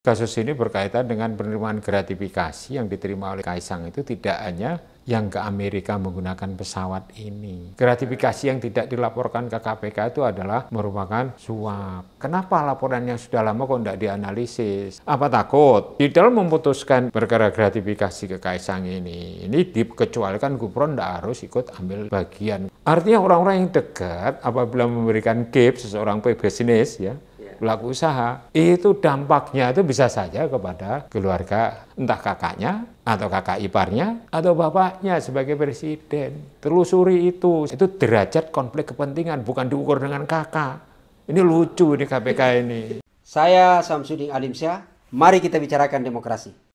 Kasus ini berkaitan dengan penerimaan gratifikasi yang diterima oleh Kaisang itu tidak hanya yang ke Amerika menggunakan pesawat ini. Gratifikasi yang tidak dilaporkan ke KPK itu adalah merupakan suap. Kenapa laporannya sudah lama kok tidak dianalisis? Apa takut? Di dalam memutuskan perkara gratifikasi ke Kaisang ini dikecualikan Gufron tidak harus ikut ambil bagian. Artinya orang-orang yang dekat apabila memberikan gift seseorang pebisnis ya, pelaku usaha, itu dampaknya itu bisa saja kepada keluarga, entah kakaknya, atau kakak iparnya, atau bapaknya sebagai presiden. Telusuri itu derajat konflik kepentingan, bukan diukur dengan kakak. Ini lucu di KPK ini. Saya Samsudin Alimsyah, mari kita bicarakan demokrasi.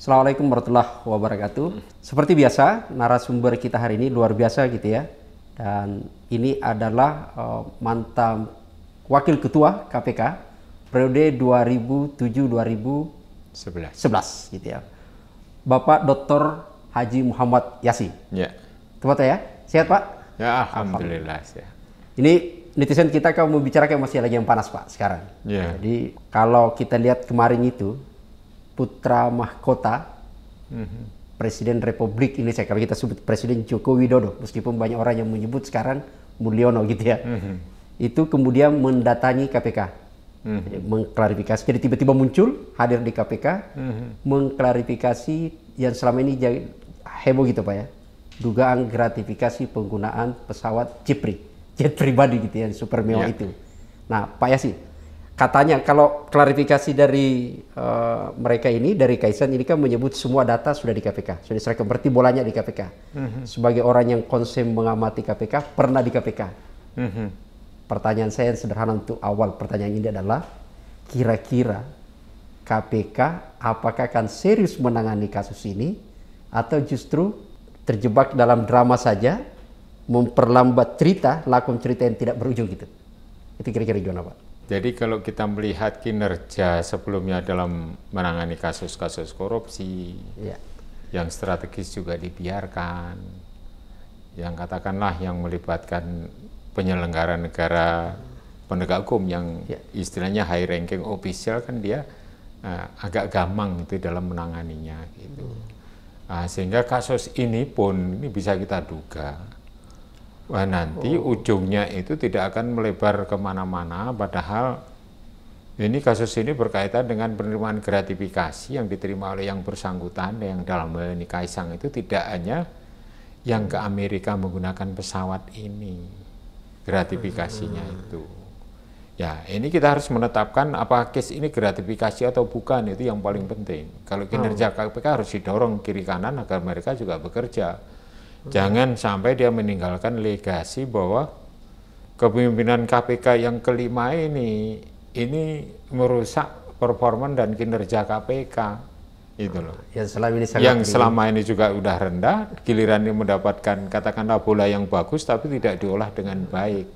Assalamualaikum warahmatullahi wabarakatuh. Seperti biasa, narasumber kita hari ini luar biasa gitu ya. Dan ini adalah mantan Wakil Ketua KPK periode 2007-2011 gitu ya. Bapak Dr. Haji Muhammad Yasin. Ya. Tepat ya? Sehat Pak? Ya, alhamdulillah. Ya. Ini netizen kita kalau membicarakan masih lagi yang panas Pak sekarang. Ya. Jadi kalau kita lihat kemarin itu, putra mahkota Presiden Republik Indonesia, kalau kita sebut Presiden Joko Widodo, meskipun banyak orang yang menyebut sekarang Mulyono gitu ya, itu kemudian mendatangi KPK, mengklarifikasi. Jadi tiba-tiba muncul hadir di KPK, mengklarifikasi yang selama ini heboh gitu Pak ya, dugaan gratifikasi penggunaan pesawat jet pribadi gitu ya, super mewah itu. Nah Pak Yasin, katanya kalau klarifikasi dari mereka ini, dari Kaisang ini kan menyebut semua data sudah di KPK, sudah diserahkan, berarti bolanya di KPK. Sebagai orang yang konsen mengamati KPK, pernah di KPK. Pertanyaan saya yang sederhana untuk awal pertanyaan ini adalah, kira-kira KPK apakah akan serius menangani kasus ini, atau justru terjebak dalam drama saja, memperlambat cerita, lakon cerita yang tidak berujung gitu. Itu kira-kira gimana Pak? Jadi kalau kita melihat kinerja sebelumnya dalam menangani kasus-kasus korupsi, yang strategis juga dibiarkan, yang katakanlah yang melibatkan penyelenggara negara, penegak hukum yang istilahnya high ranking official, kan dia agak gampang itu dalam menanganinya gitu. Sehingga kasus ini pun ini bisa kita duga, wah nanti ujungnya itu tidak akan melebar kemana-mana, padahal ini kasus ini berkaitan dengan penerimaan gratifikasi yang diterima oleh yang bersangkutan, yang dalam hal ini Kaisang itu tidak hanya yang ke Amerika menggunakan pesawat ini, gratifikasinya itu. Ya ini kita harus menetapkan apa case ini gratifikasi atau bukan, itu yang paling penting. Kalau kinerja KPK harus didorong kiri kanan agar mereka juga bekerja. Jangan sampai dia meninggalkan legasi bahwa kepemimpinan KPK yang kelima ini merusak performa dan kinerja KPK itu loh. Yang selama ini juga udah rendah, giliran dia mendapatkan katakanlah bola yang bagus tapi tidak diolah dengan baik.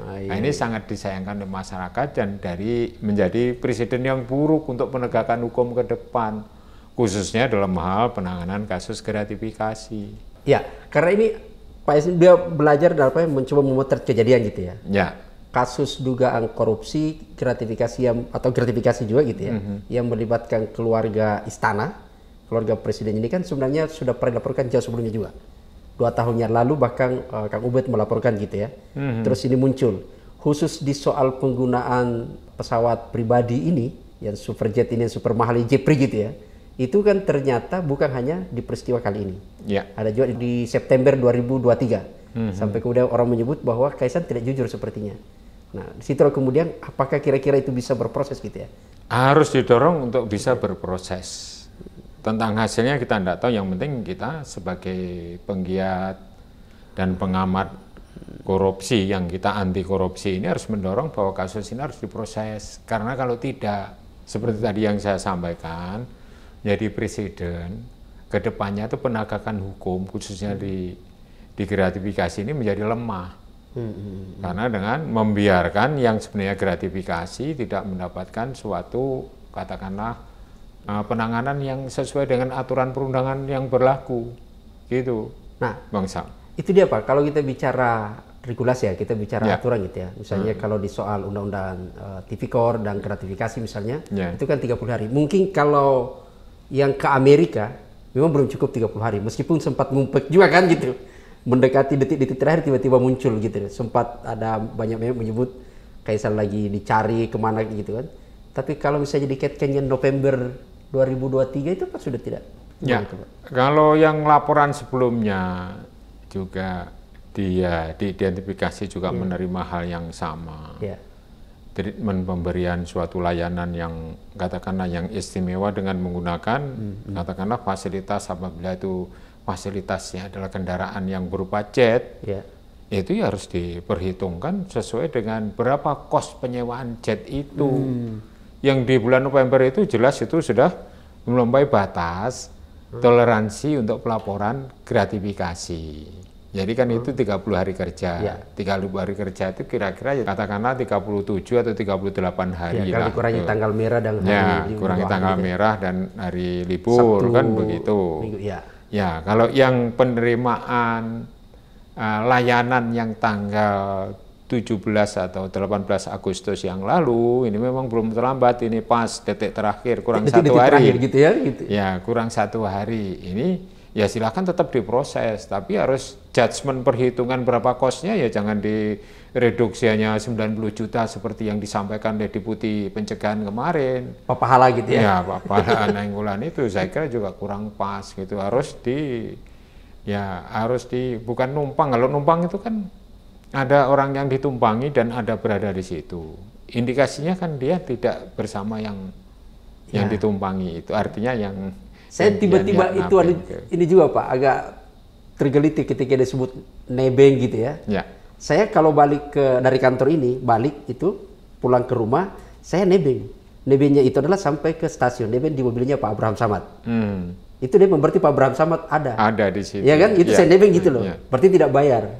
Nah ini sangat disayangkan oleh masyarakat, dan dari menjadi presiden yang buruk untuk penegakan hukum ke depan, khususnya dalam hal penanganan kasus gratifikasi. Ya, karena ini Pak Yasin dia belajar dalam mencoba memotret kejadian gitu ya. Ya. Kasus dugaan korupsi, gratifikasi atau gratifikasi juga gitu ya, yang melibatkan keluarga istana, keluarga presiden ini kan sebenarnya sudah pernah dilaporkan jauh sebelumnya juga. 2 tahun yang lalu bahkan Kang Ubed melaporkan gitu ya. Terus ini muncul, khusus di soal penggunaan pesawat pribadi ini, yang superjet ini, yang super mahal Jepri gitu ya. Itu kan ternyata bukan hanya di peristiwa kali ini. Ada juga di September 2023. Sampai kemudian orang menyebut bahwa Kaisang tidak jujur sepertinya. Nah, di situ kemudian apakah kira-kira itu bisa berproses gitu ya? Harus didorong untuk bisa berproses. Tentang hasilnya kita tidak tahu, yang penting kita sebagai penggiat dan pengamat korupsi, yang kita anti korupsi ini harus mendorong bahwa kasus ini harus diproses. Karena kalau tidak, seperti tadi yang saya sampaikan, jadi presiden, kedepannya itu penegakan hukum, khususnya di gratifikasi ini menjadi lemah. Karena dengan membiarkan yang sebenarnya gratifikasi tidak mendapatkan suatu, katakanlah, penanganan yang sesuai dengan aturan perundangan yang berlaku. Gitu, nah, Bang Sam. Itu dia Pak, kalau kita bicara regulasi ya, kita bicara aturan gitu ya. Misalnya kalau di soal undang-undang tipikor dan gratifikasi misalnya, itu kan 30 hari. Mungkin kalau yang ke Amerika memang belum cukup 30 hari, meskipun sempat ngumpet juga kan gitu. Mendekati detik-detik terakhir tiba-tiba muncul gitu. Sempat ada banyak menyebut Kaisar lagi dicari kemana gitu kan. Tapi kalau misalnya dikaitkan November 2023 itu kan sudah tidak. Ya, kalau yang laporan sebelumnya juga dia diidentifikasi juga menerima hal yang sama. Treatment pemberian suatu layanan yang katakanlah yang istimewa dengan menggunakan katakanlah fasilitas, apabila itu fasilitasnya adalah kendaraan yang berupa jet, itu ya harus diperhitungkan sesuai dengan berapa kos penyewaan jet itu. Yang di bulan November itu jelas itu sudah melampaui batas toleransi untuk pelaporan gratifikasi. Jadi kan itu 30 hari kerja. 30 hari kerja itu kira-kira ya katakanlah 37 atau 38 hari lah. Kalau kurangi tanggal merah dan hari kurangi tanggal merah dan hari libur Sabtu, kan begitu. Minggu, ya, kalau yang penerimaan layanan yang tanggal 17 atau 18 Agustus yang lalu, ini memang belum terlambat, ini pas detik terakhir, kurang satu hari. Gitu ya, gitu. Ya, kurang 1 hari. Ini ya silakan tetap diproses, tapi harus judgement perhitungan berapa kosnya ya jangan direduksi hanya 90 juta seperti yang disampaikan oleh Deputi Pencegahan kemarin. Pak Pahala gitu ya? Ya, Pak Pahala Nainggolan itu saya kira juga kurang pas gitu, harus bukan numpang. Kalau numpang itu kan ada orang yang ditumpangi dan ada berada di situ. Indikasinya kan dia tidak bersama yang ditumpangi, itu artinya yang saya tiba-tiba itu ini juga Pak agak tergelitik ketika disebut nebeng gitu ya. Saya kalau balik dari kantor ini balik itu pulang ke rumah saya nebeng. Nebengnya itu adalah sampai ke stasiun. Nebeng di mobilnya Pak Abraham Samad. Itu dia berarti Pak Abraham Samad ada. Ada di situ. Ya kan itu saya nebeng gitu loh. Berarti tidak bayar.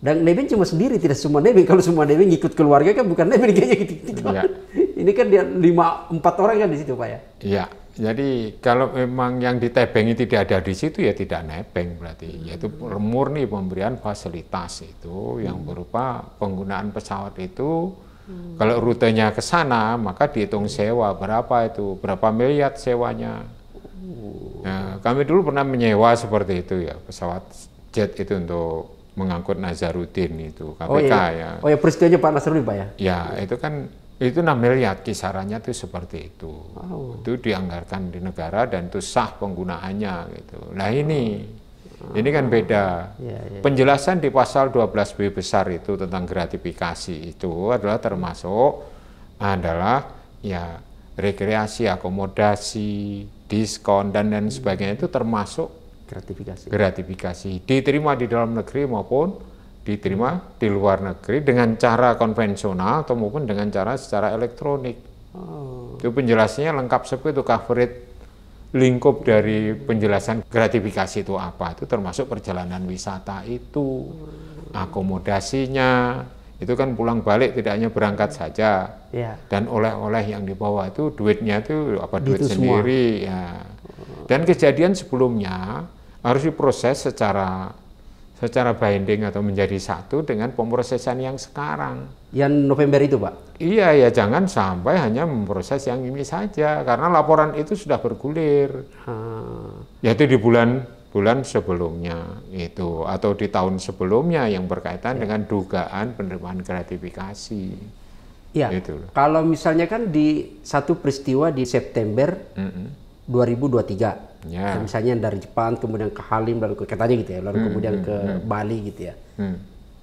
Dan nebeng cuma sendiri, tidak semua nebeng. Kalau semua nebeng ikut keluarga kan bukan nebeng kayaknya gitu. Ini kan dia 4 orang kan di situ Pak ya. Iya. Jadi kalau memang yang ditebengi tidak ada di situ ya tidak nebeng berarti, yaitu murni pemberian fasilitas itu yang berupa penggunaan pesawat itu. Kalau rutenya ke sana maka dihitung sewa berapa itu, berapa miliar sewanya. Nah, kami dulu pernah menyewa seperti itu ya, pesawat jet itu untuk mengangkut Nazarudin itu KPK ya. Oh ya, peristiwanya Pak Nazarudin Pak ya? Ya, itu kan itu 6 miliar kisarannya tuh seperti itu. Itu dianggarkan di negara dan itu sah penggunaannya gitu. Nah ini kan beda. Penjelasan di pasal 12B besar itu tentang gratifikasi itu adalah termasuk ya rekreasi, akomodasi, diskon dan lain sebagainya itu termasuk gratifikasi. Diterima di dalam negeri maupun diterima di luar negeri dengan cara konvensional atau maupun dengan cara secara elektronik. Itu penjelasannya lengkap seperti itu, coverage lingkup dari penjelasan gratifikasi itu apa. Itu termasuk perjalanan wisata itu, akomodasinya, itu kan pulang balik tidak hanya berangkat saja. Dan oleh-oleh yang dibawa itu duitnya itu duit sendiri ya. Dan kejadian sebelumnya harus diproses secara binding atau menjadi satu dengan pemrosesan yang sekarang. Yang November itu Pak? Iya ya, jangan sampai hanya memproses yang ini saja karena laporan itu sudah bergulir. Yaitu di bulan sebelumnya itu atau di tahun sebelumnya yang berkaitan dengan dugaan penerimaan gratifikasi. Iya. Kalau misalnya kan di satu peristiwa di September 2023. Misalnya dari Jepang kemudian ke Halim lalu ke Ketanya gitu ya, lalu kemudian ke Bali gitu ya.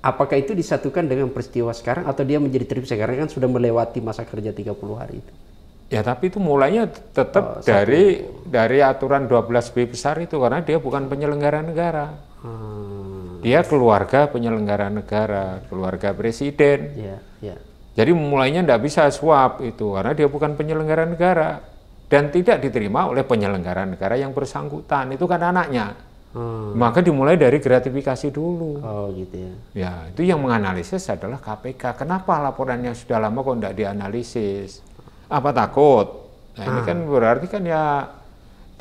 Apakah itu disatukan dengan peristiwa sekarang atau dia menjadi terpisah karena kan sudah melewati masa kerja 30 hari itu? Ya tapi itu mulainya tetap dari aturan 12B besar itu karena dia bukan penyelenggara negara. Dia keluarga penyelenggara negara, keluarga presiden. Jadi mulainya tidak bisa suap itu karena dia bukan penyelenggara negara. Dan tidak diterima oleh penyelenggara negara yang bersangkutan, itu kan anaknya. Maka dimulai dari gratifikasi dulu. Gitu ya. Ya, itu yang menganalisis adalah KPK. Kenapa laporannya sudah lama kok tidak dianalisis? Apa takut? Nah, ini kan berarti kan ya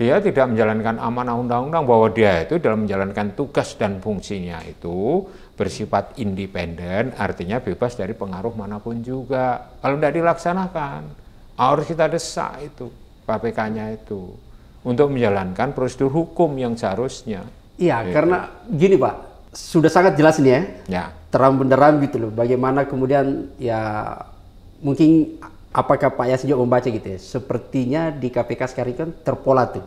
dia tidak menjalankan amanah undang-undang, bahwa dia itu dalam menjalankan tugas dan fungsinya itu bersifat independen, artinya bebas dari pengaruh manapun juga. Kalau tidak dilaksanakan, harus kita desak itu KPK-nya itu untuk menjalankan prosedur hukum yang seharusnya. Iya, karena gini Pak, sudah sangat jelas nih ya. Terang benderang gitu loh. Bagaimana kemudian ya mungkin apakah Pak Yasin juga membaca gitu ya? Sepertinya di KPK sekarang kan terpola tuh.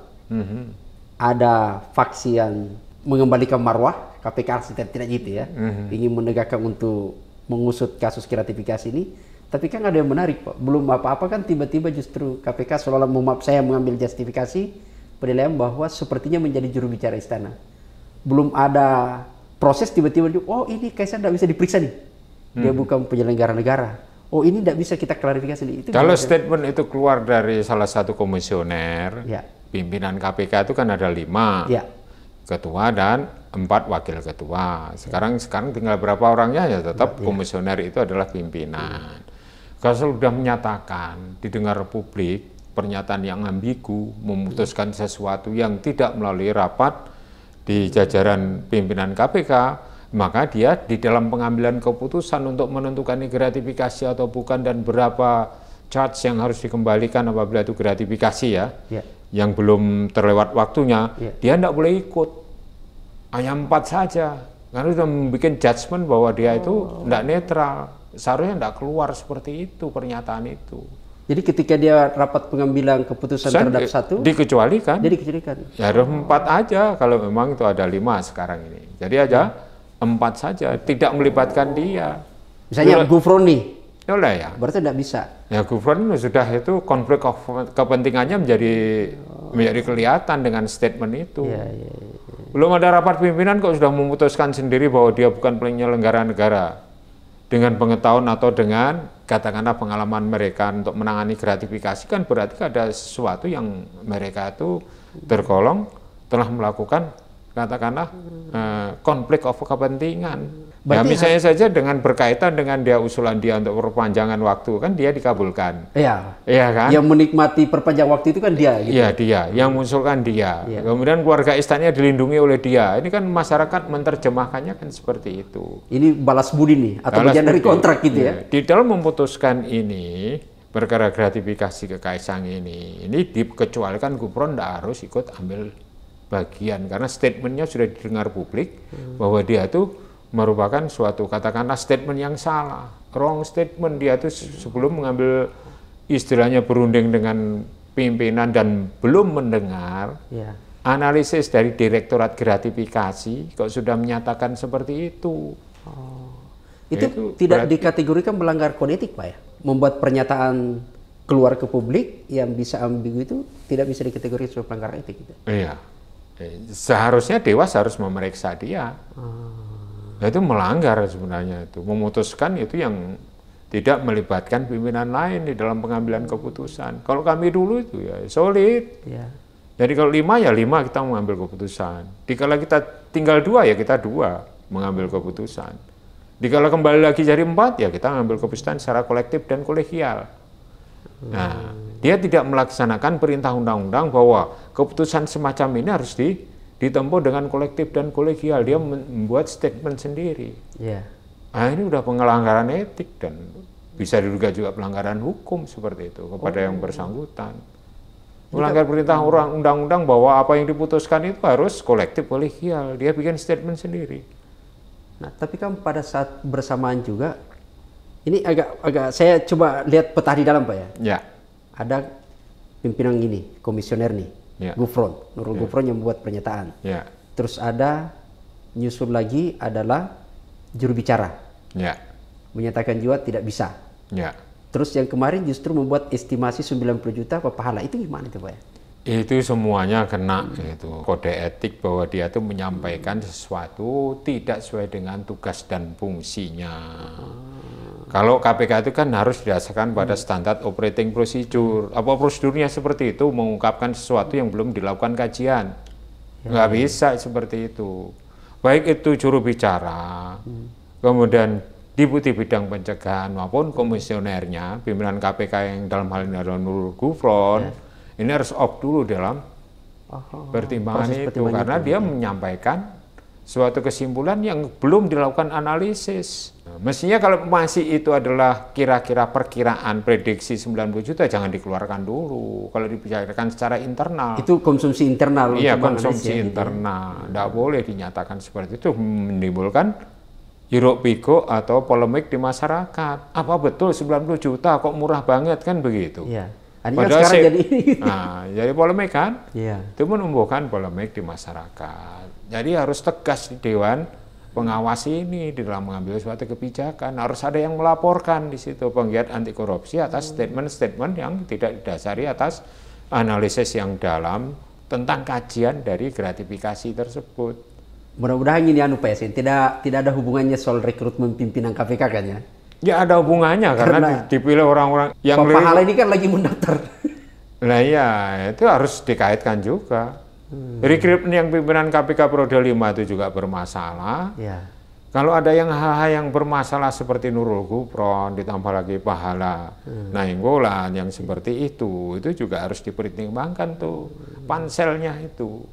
Ada faksi yang mengembalikan marwah KPK tidak gitu ya, ingin menegakkan untuk mengusut kasus gratifikasi ini. Tapi kan ada yang menarik Pak, belum apa-apa kan tiba-tiba justru KPK seolah-olah saya mengambil justifikasi penilaian bahwa sepertinya menjadi juru bicara istana. Belum ada proses tiba-tiba, oh ini Kaisar tidak bisa diperiksa nih, dia bukan penyelenggara negara. Oh ini tidak bisa kita klarifikasi nih. Itu kalau statement itu keluar dari salah satu komisioner, pimpinan KPK itu kan ada 5. Ketua dan 4 wakil ketua. Sekarang tinggal berapa orangnya ya tetap komisioner itu adalah pimpinan. Kalau sudah menyatakan didengar publik pernyataan yang ambigu, memutuskan sesuatu yang tidak melalui rapat di jajaran pimpinan KPK, maka dia di dalam pengambilan keputusan untuk menentukan ini gratifikasi atau bukan dan berapa charge yang harus dikembalikan apabila itu gratifikasi yang belum terlewat waktunya, dia tidak boleh ikut. Hanya 4 saja, karena sudah membuat judgement bahwa dia itu tidak netral. Seharusnya tidak keluar seperti itu pernyataan itu. Jadi ketika dia rapat pengambilan keputusan terhadap satu, dikecualikan. Jadi dikecualikan. Ya harus 4 aja, kalau memang itu ada 5 sekarang ini. Jadi aja 4 saja, tidak melibatkan dia. Misalnya Gufron nih. Ya. Berarti tidak bisa. Ya Gufron sudah itu konflik kepentingannya menjadi kelihatan dengan statement itu. Belum ada rapat pimpinan kok sudah memutuskan sendiri bahwa dia bukan penyelenggara negara. Dengan pengetahuan atau dengan katakanlah pengalaman mereka untuk menangani gratifikasi, kan berarti ada sesuatu yang mereka itu tergolong telah melakukan katakanlah konflik of kepentingan. Ya misalnya saja dengan berkaitan dengan usulan dia untuk perpanjangan waktu, kan dia dikabulkan. Iya kan? Yang menikmati perpanjang waktu itu kan dia. Gitu. Iya dia, yang mengusulkan dia. Kemudian keluarga istananya dilindungi oleh dia. Ini kan masyarakat menerjemahkannya kan seperti itu. Ini balas budi nih, atau bagian dari kontrak gitu ya? Di dalam memutuskan ini, perkara gratifikasi ke Kaisang ini dikecualikan Gufron tidak harus ikut ambil bagian karena statementnya sudah didengar publik bahwa dia itu merupakan suatu katakanlah statement yang salah, wrong statement. Dia itu sebelum mengambil istilahnya berunding dengan pimpinan dan belum mendengar analisis dari Direktorat Gratifikasi kok sudah menyatakan seperti itu. Itu tidak dikategorikan melanggar kode etik Pak ya? Membuat pernyataan keluar ke publik yang bisa ambigu itu tidak bisa dikategorikan sebagai pelanggaran etik gitu? Iya. Seharusnya Dewas harus memeriksa dia. Itu melanggar sebenarnya, itu memutuskan itu yang tidak melibatkan pimpinan lain di dalam pengambilan keputusan. Kalau kami dulu itu ya solid. Jadi kalau 5 ya 5 kita mengambil keputusan. Dikala kita tinggal 2 ya kita 2 mengambil keputusan. Dikala kembali lagi jadi 4 ya kita mengambil keputusan secara kolektif dan kolegial. Nah, dia tidak melaksanakan perintah undang-undang bahwa keputusan semacam ini harus ditempuh dengan kolektif dan kolegial. Dia membuat statement sendiri. Nah, ini udah pelanggaran etik dan bisa diduga juga pelanggaran hukum seperti itu kepada yang bersangkutan. Melanggar perintah undang-undang bahwa apa yang diputuskan itu harus kolektif kolegial. Dia bikin statement sendiri. Nah, tapi kan pada saat bersamaan juga, ini agak saya coba lihat peta di dalam Pak ya. Ada pimpinan ini, komisioner nih. Gufron, Nurul Gufron yang membuat pernyataan. Terus ada nyusul lagi adalah juru bicara. Menyatakan juga tidak bisa. Terus yang kemarin justru membuat estimasi 90 juta pahala. Itu gimana itu Pak ya? Itu semuanya kena itu kode etik bahwa dia itu menyampaikan sesuatu tidak sesuai dengan tugas dan fungsinya. Kalau KPK itu kan harus didasarkan pada standar operating procedure. Apa prosedurnya seperti itu, mengungkapkan sesuatu yang belum dilakukan kajian. Nggak bisa seperti itu. Baik itu juru bicara, kemudian Deputi Bidang Pencegahan maupun komisionernya, pimpinan KPK yang dalam hal ini adalah Nurul Gufron, ini harus off dulu dalam pertimbangan itu karena dia menyampaikan suatu kesimpulan yang belum dilakukan analisis. Mestinya kalau masih itu adalah kira-kira perkiraan prediksi 90 juta jangan dikeluarkan dulu. Kalau dibicarakan secara internal. Itu konsumsi internal. Iya, konsumsi internal. Tidak boleh dinyatakan seperti itu, menimbulkan hiruk pikuk atau polemik di masyarakat. Apa betul 90 juta kok murah banget kan begitu? Iya. Padahal sekarang jadi jadi polemik kan? Iya. Itu menumbuhkan polemik di masyarakat. Jadi harus tegas di Dewan Pengawas ini di dalam mengambil suatu kebijakan. Harus ada yang melaporkan di situ penggiat anti korupsi atas statement-statement yang tidak didasari atas analisis yang dalam tentang kajian dari gratifikasi tersebut. Mudah-mudahan ini Pak Yasin, tidak ada hubungannya soal rekrutmen pimpinan KPK kan ya? Ya ada hubungannya karena dipilih orang-orang yang Pak Pahala ini kan lagi mendaftar. Nah iya, itu harus dikaitkan juga. Rekrutmen yang pimpinan KPK periode 5 itu juga bermasalah. Ya. Kalau ada yang hal-hal yang bermasalah seperti Nurul Gufron, ditambah lagi Pahala Nainggolan yang seperti itu juga harus dipertimbangkan tuh panselnya itu.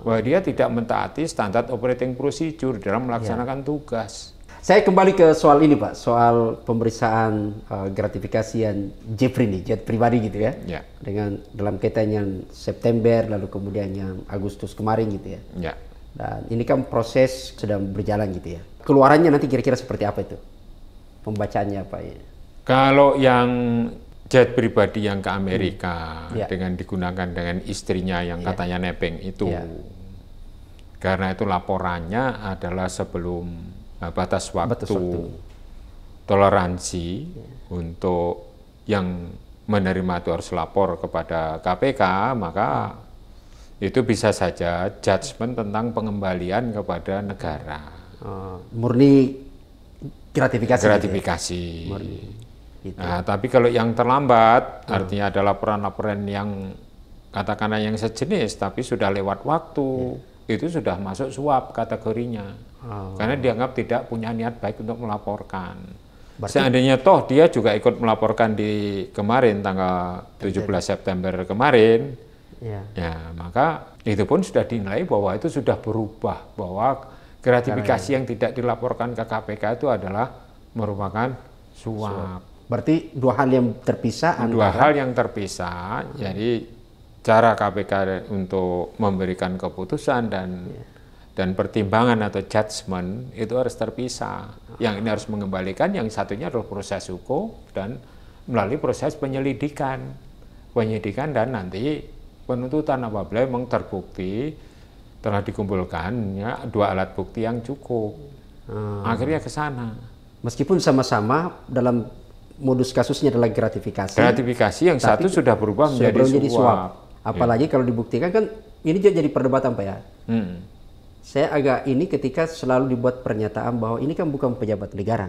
Bahwa dia tidak mentaati standar operating procedure dalam melaksanakan tugas. Saya kembali ke soal ini Pak, soal pemeriksaan gratifikasi yang Jeffrey nih, jet pribadi gitu ya. Ya. Dengan dalam kaitan yang September lalu kemudian yang Agustus kemarin gitu ya. Ya. Dan ini kan proses sedang berjalan gitu ya. Keluarannya nanti kira-kira seperti apa itu? Pembacaannya apa ya? Kalau yang jet pribadi yang ke Amerika dengan digunakan dengan istrinya yang katanya nebeng itu. Karena itu laporannya adalah sebelum batas waktu toleransi untuk yang menerima itu harus lapor kepada KPK, maka itu bisa saja judgement tentang pengembalian kepada negara. Murni gratifikasi. Gratifikasi. Gitu ya? Murni. Gitu. Nah, tapi kalau yang terlambat, artinya ada laporan-laporan yang katakanlah yang sejenis, tapi sudah lewat waktu, itu sudah masuk suap kategorinya. Karena dianggap tidak punya niat baik untuk melaporkan. Seandainya toh dia juga ikut melaporkan di kemarin tanggal 17 September kemarin, ya maka itu pun sudah dinilai bahwa itu sudah berubah, bahwa gratifikasi yang tidak dilaporkan ke KPK itu adalah merupakan suap. Berarti dua hal yang terpisah. Dua hal yang terpisah. Jadi cara KPK untuk memberikan keputusan dan pertimbangan atau judgement itu harus terpisah. Yang ini harus mengembalikan, yang satunya adalah proses hukum dan melalui proses penyelidikan dan nanti penuntutan apabila memang terbukti telah dikumpulkan dua alat bukti yang cukup. Akhirnya ke sana. Meskipun sama-sama dalam modus kasusnya adalah gratifikasi. Gratifikasi yang satu sudah berubah menjadi suap. Apalagi kalau dibuktikan kan ini jadi perdebatan Pak ya. Saya agak ini ketika selalu dibuat pernyataan bahwa ini kan bukan pejabat negara.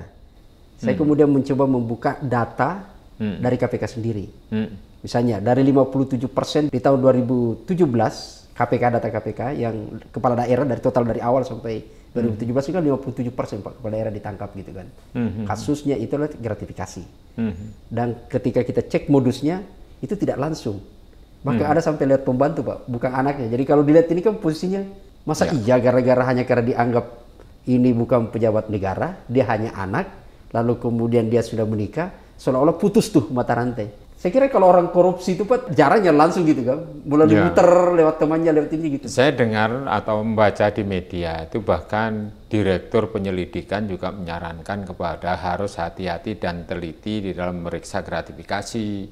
Saya kemudian mencoba membuka data dari KPK sendiri. Misalnya dari 57% di tahun 2017 KPK, data KPK yang kepala daerah dari total dari awal sampai 2017 itu kan 57% Pak kepala daerah ditangkap gitu kan. Kasusnya itu adalah gratifikasi. Dan ketika kita cek modusnya itu tidak langsung. Bahkan ada sampai lihat pembantu Pak, bukan anaknya. Jadi kalau dilihat ini kan posisinya masa iya gara-gara hanya karena dianggap ini bukan pejabat negara, dia hanya anak, lalu kemudian dia sudah menikah, seolah-olah putus tuh mata rantai. Saya kira kalau orang korupsi itu Pak jarangnya langsung gitu kan, mulai diputer lewat temannya, lewat ini gitu. Saya dengar atau membaca di media itu bahkan Direktur Penyelidikan juga menyarankan kepada harus hati-hati dan teliti di dalam memeriksa gratifikasi.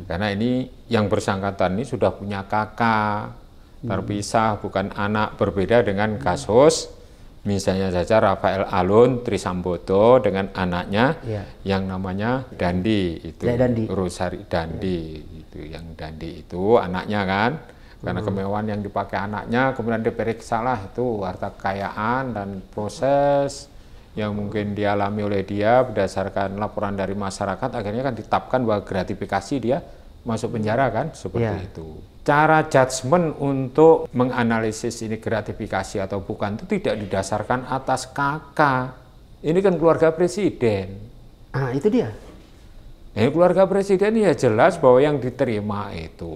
Karena ini yang bersangkutan ini sudah punya kakak, terpisah, bukan anak, berbeda dengan kasus misalnya saja Rafael Alun Trisambodo dengan anaknya yang namanya Dandi itu, Rosari Dandi itu, yang Dandi itu anaknya kan, karena kemewahan yang dipakai anaknya kemudian diperiksa lah itu harta kekayaan dan proses yang mungkin dialami oleh dia berdasarkan laporan dari masyarakat, akhirnya kan ditetapkan bahwa gratifikasi dia masuk penjara kan, seperti itu. Cara judgement untuk menganalisis ini gratifikasi atau bukan itu tidak didasarkan atas kakak. Ini kan keluarga presiden. Itu dia. Keluarga presiden ya jelas bahwa yang diterima itu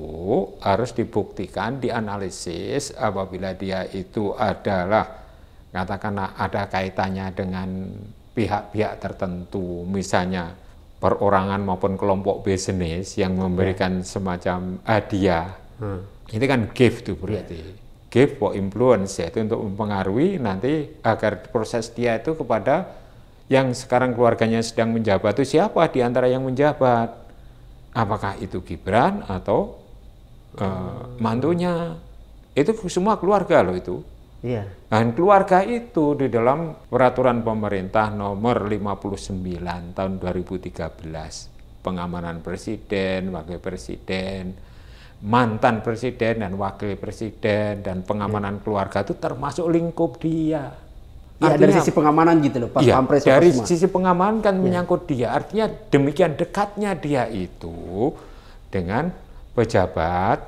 harus dibuktikan, dianalisis apabila dia itu adalah katakanlah ada kaitannya dengan pihak-pihak tertentu, misalnya perorangan maupun kelompok bisnis yang memberikan semacam hadiah. Itu kan gift tuh berarti. Gift for influence, yaitu untuk mempengaruhi nanti agar proses dia itu kepada yang sekarang keluarganya sedang menjabat itu siapa di antara yang menjabat? Apakah itu Gibran atau mantunya? Itu semua keluarga loh itu. Iya. Dan keluarga itu di dalam peraturan pemerintah nomor 59 tahun 2013, pengamanan presiden, wakil presiden, mantan presiden dan wakil presiden, dan pengamanan keluarga itu termasuk lingkup dia. Iya, dari sisi pengamanan gitu loh, Pak. Iya, Pampres dari semua. sisi pengamanan kan menyangkut dia. Artinya demikian dekatnya dia itu dengan pejabat,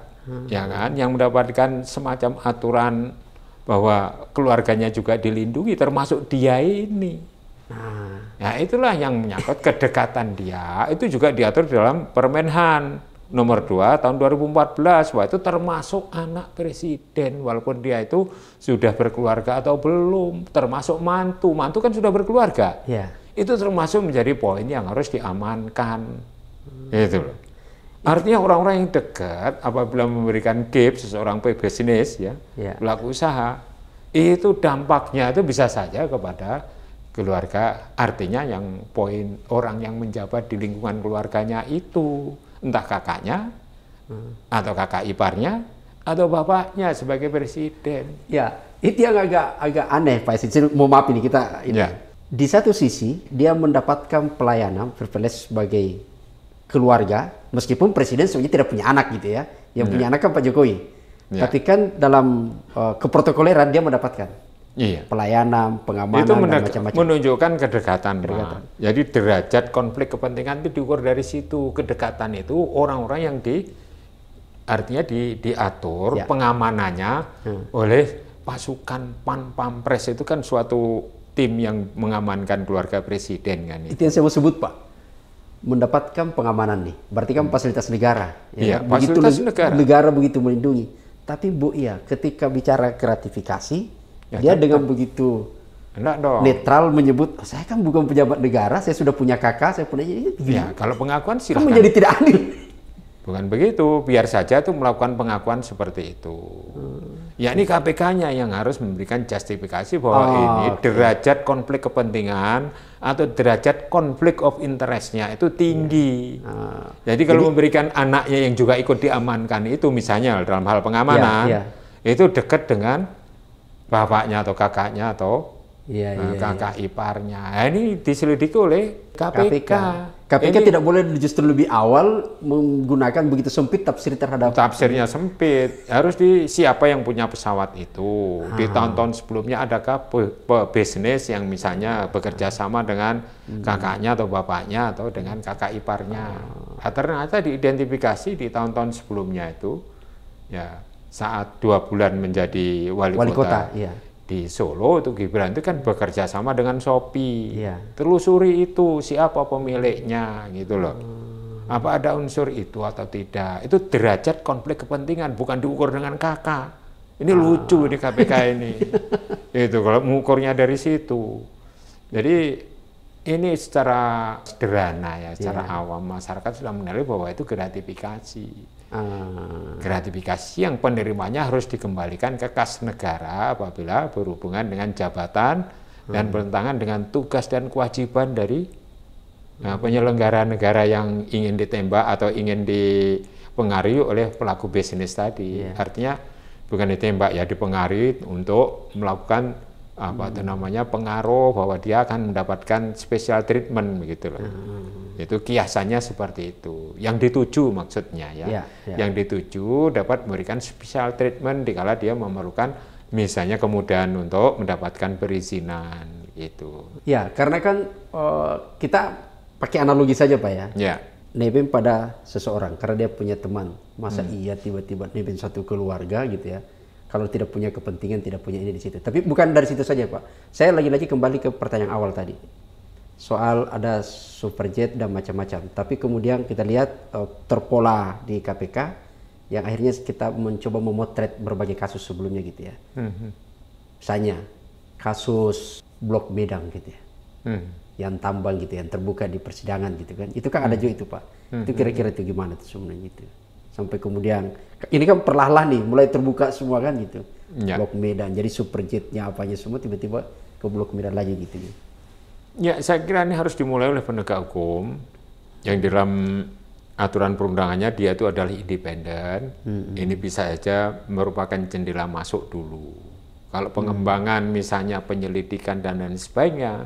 ya kan, yang mendapatkan semacam aturan bahwa keluarganya juga dilindungi, termasuk dia ini. Nah, itulah yang menyangkut kedekatan dia. Itu juga diatur dalam Permenhan nomor 2 tahun 2014, wah itu termasuk anak presiden, walaupun dia itu sudah berkeluarga atau belum, termasuk mantu kan sudah berkeluarga. Ya. Itu termasuk menjadi poin yang harus diamankan. Itu loh. Artinya orang-orang yang dekat apabila memberikan gift seseorang pebisnis ya, pelaku usaha, itu dampaknya itu bisa saja kepada keluarga, artinya yang poin orang yang menjabat di lingkungan keluarganya itu entah kakaknya, atau kakak iparnya, atau bapaknya sebagai presiden. Ya, itu yang agak aneh Pak Yasin. Mau maaf ini kita ini. Ya. Di satu sisi dia mendapatkan pelayanan privilege sebagai keluarga, meskipun presiden sebenarnya tidak punya anak gitu ya. Yang punya anak kan Pak Jokowi. Tapi kan dalam keprotokoleran dia mendapatkan pelayanan, pengamanan, itu dan macam-macam. menunjukkan kedekatan. Jadi derajat konflik kepentingan itu diukur dari situ. Kedekatan itu orang-orang yang artinya diatur pengamanannya oleh pasukan Pampres. Itu kan suatu tim yang mengamankan keluarga presiden kan. Itu yang saya mau sebut Pak, mendapatkan pengamanan nih, berarti kan fasilitas negara. Iya, begitu fasilitas negara. Negara begitu melindungi. Tapi Bu, ketika bicara gratifikasi, dia dengan begitu netral menyebut, saya kan bukan pejabat negara, saya sudah punya kakak, saya punya ini. Ya, kalau pengakuan silakan. Kan menjadi tidak adil. Bukan begitu, biar saja tuh melakukan pengakuan seperti itu. Ya ini KPK-nya yang harus memberikan justifikasi bahwa ini derajat konflik kepentingan atau derajat konflik of interest-nya itu tinggi. Jadi kalau memberikan anaknya yang juga ikut diamankan itu misalnya dalam hal pengamanan, itu dekat dengan bapaknya atau kakaknya atau kakak iparnya. Nah, ini diselidiki oleh KPK. KPK tidak boleh justru lebih awal menggunakan begitu sempit tafsir terhadap. Tafsirnya sempit. Harus siapa yang punya pesawat itu. Di tahun-tahun sebelumnya adakah bisnis yang misalnya bekerja sama dengan kakaknya atau bapaknya atau dengan kakak iparnya. Ternyata diidentifikasi di tahun-tahun sebelumnya itu ya saat 2 bulan menjadi wali kota di Solo itu Gibran itu kan bekerja sama dengan Shopee. Telusuri itu siapa pemiliknya gitu loh. Apa ada unsur itu atau tidak. Itu derajat konflik kepentingan, bukan diukur dengan kakak. Ini lucu ini KPK ini. Itu kalau mengukurnya dari situ. Jadi ini secara sederhana ya, secara awam masyarakat sudah menilai bahwa itu gratifikasi. Gratifikasi yang penerimanya harus dikembalikan ke kas negara apabila berhubungan dengan jabatan dan bertentangan dengan tugas dan kewajiban dari penyelenggara negara yang ingin ditembak atau ingin dipengaruhi oleh pelaku bisnis tadi. Artinya bukan ditembak ya, dipengaruhi untuk melakukan pengaruh bahwa dia akan mendapatkan special treatment begitu loh. Itu kiasannya seperti itu. Yang dituju maksudnya ya. Yang dituju dapat memberikan special treatment dikala dia memerlukan misalnya kemudahan untuk mendapatkan perizinan gitu. Ya, karena kan kita pakai analogi saja Pak ya. Nebeng pada seseorang karena dia punya teman. Masa iya tiba-tiba nebeng satu keluarga gitu ya. Kalau tidak punya kepentingan, tidak punya ini di situ. Tapi bukan dari situ saja Pak. Saya lagi-lagi kembali ke pertanyaan awal tadi. soal ada superjet dan macam-macam. Tapi kemudian kita lihat terpola di KPK yang akhirnya kita mencoba memotret berbagai kasus sebelumnya gitu ya. Misalnya kasus Blok Medang gitu ya. Yang tambang gitu, yang terbuka di persidangan gitu kan. Itu kan ada juga itu Pak. Itu kira-kira itu gimana tuh sebenarnya itu. Sampai kemudian, ini kan perlahan nih, mulai terbuka semua kan gitu. Ya. Blok Medan, jadi superjetnya apanya semua tiba-tiba ke Blok Medan lagi gitu. Ya, saya kira ini harus dimulai oleh penegak hukum yang dalam aturan perundangannya dia itu adalah independen. Ini bisa saja merupakan jendela masuk dulu. Kalau pengembangan misalnya penyelidikan dan lain sebagainya,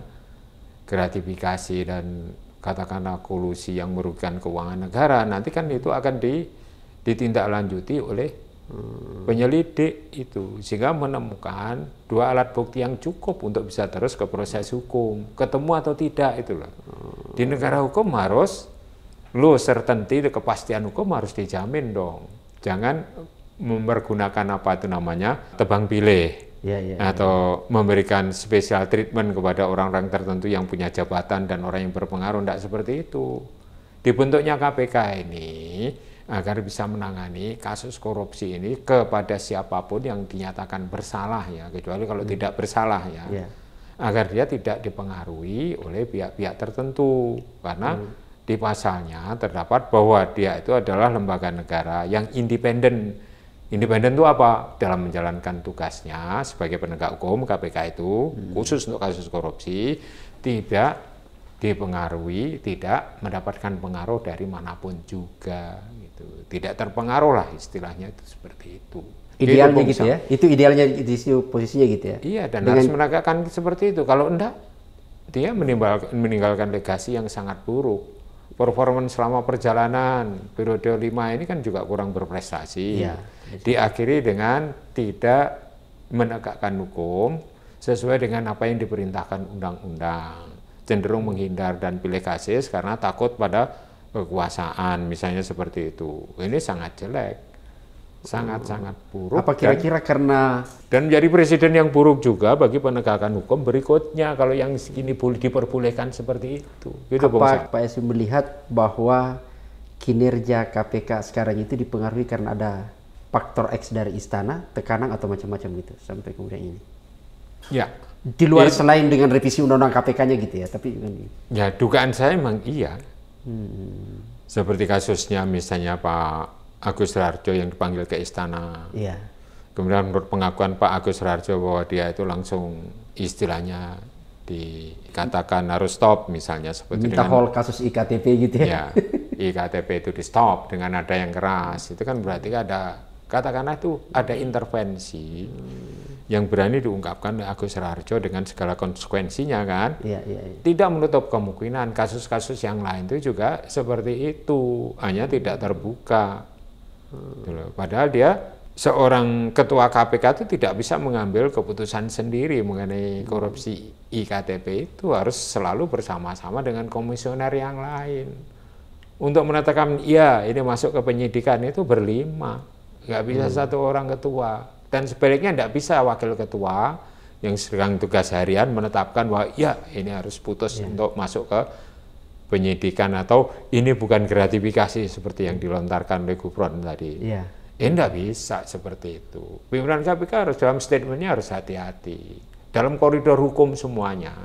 gratifikasi dan katakanlah kolusi yang merugikan keuangan negara, nanti kan itu akan ditindaklanjuti oleh penyelidik itu, sehingga menemukan dua alat bukti yang cukup untuk bisa terus ke proses hukum, ketemu atau tidak itu loh. Di negara hukum harus certainty, kepastian hukum harus dijamin dong. Jangan mempergunakan apa itu namanya tebang pilih. Atau memberikan special treatment kepada orang-orang tertentu yang punya jabatan dan orang yang berpengaruh, tidak seperti itu. Dibentuknya KPK ini agar bisa menangani kasus korupsi ini kepada siapapun yang dinyatakan bersalah ya, kecuali kalau tidak bersalah ya, agar dia tidak dipengaruhi oleh pihak-pihak tertentu, karena di pasalnya terdapat bahwa dia itu adalah lembaga negara yang independen. Independen itu apa? Dalam menjalankan tugasnya sebagai penegak hukum, KPK itu khusus untuk kasus korupsi, tidak dipengaruhi, tidak mendapatkan pengaruh dari manapun juga. Gitu. Tidak terpengaruh lah istilahnya, itu seperti itu. Idealnya gitu ya? Itu idealnya di posisinya gitu ya? Iya, dan harus menegakkan seperti itu. Kalau enggak, dia meninggalkan legasi yang sangat buruk. Performance selama perjalanan periode 5 ini kan juga kurang berprestasi. Diakhiri dengan tidak menegakkan hukum sesuai dengan apa yang diperintahkan undang-undang. Cenderung menghindar dan pilih kasih karena takut pada kekuasaan, misalnya seperti itu. Ini sangat jelek, sangat-sangat buruk. Apa kira-kira karena dan menjadi presiden yang buruk juga bagi penegakan hukum berikutnya kalau yang segini diperbolehkan seperti itu. Gitu, apa Pak Esi melihat bahwa kinerja KPK sekarang itu dipengaruhi karena ada faktor X dari istana, tekanan atau macam-macam gitu sampai kemudian ini? Ya. Di luar selain dengan revisi undang-undang KPK-nya gitu ya, tapi ya dugaan saya memang iya. Seperti kasusnya misalnya Pak Agus Raharjo yang dipanggil ke istana. Kemudian menurut pengakuan Pak Agus Raharjo bahwa dia itu langsung istilahnya dikatakan harus stop misalnya seperti minta hol kasus IKTP gitu ya. Ya, IKTP itu di stop dengan nada yang keras. Itu kan berarti ada katakanlah itu ada intervensi yang berani diungkapkan oleh Agus Raharjo dengan segala konsekuensinya kan. Tidak menutup kemungkinan kasus-kasus yang lain itu juga seperti itu, hanya tidak terbuka. Padahal dia seorang ketua KPK itu tidak bisa mengambil keputusan sendiri mengenai korupsi IKTP, itu harus selalu bersama-sama dengan komisioner yang lain. Untuk menetapkan iya ini masuk ke penyidikan itu berlima, nggak bisa satu orang ketua. Dan sebaliknya tidak bisa wakil ketua yang sedang tugas harian menetapkan bahwa ya ini harus putus untuk masuk ke penyidikan atau ini bukan gratifikasi seperti yang dilontarkan oleh Gufron tadi. Ini tidak bisa seperti itu. Pimpinan KPK harus dalam statementnya harus hati-hati. Dalam koridor hukum semuanya.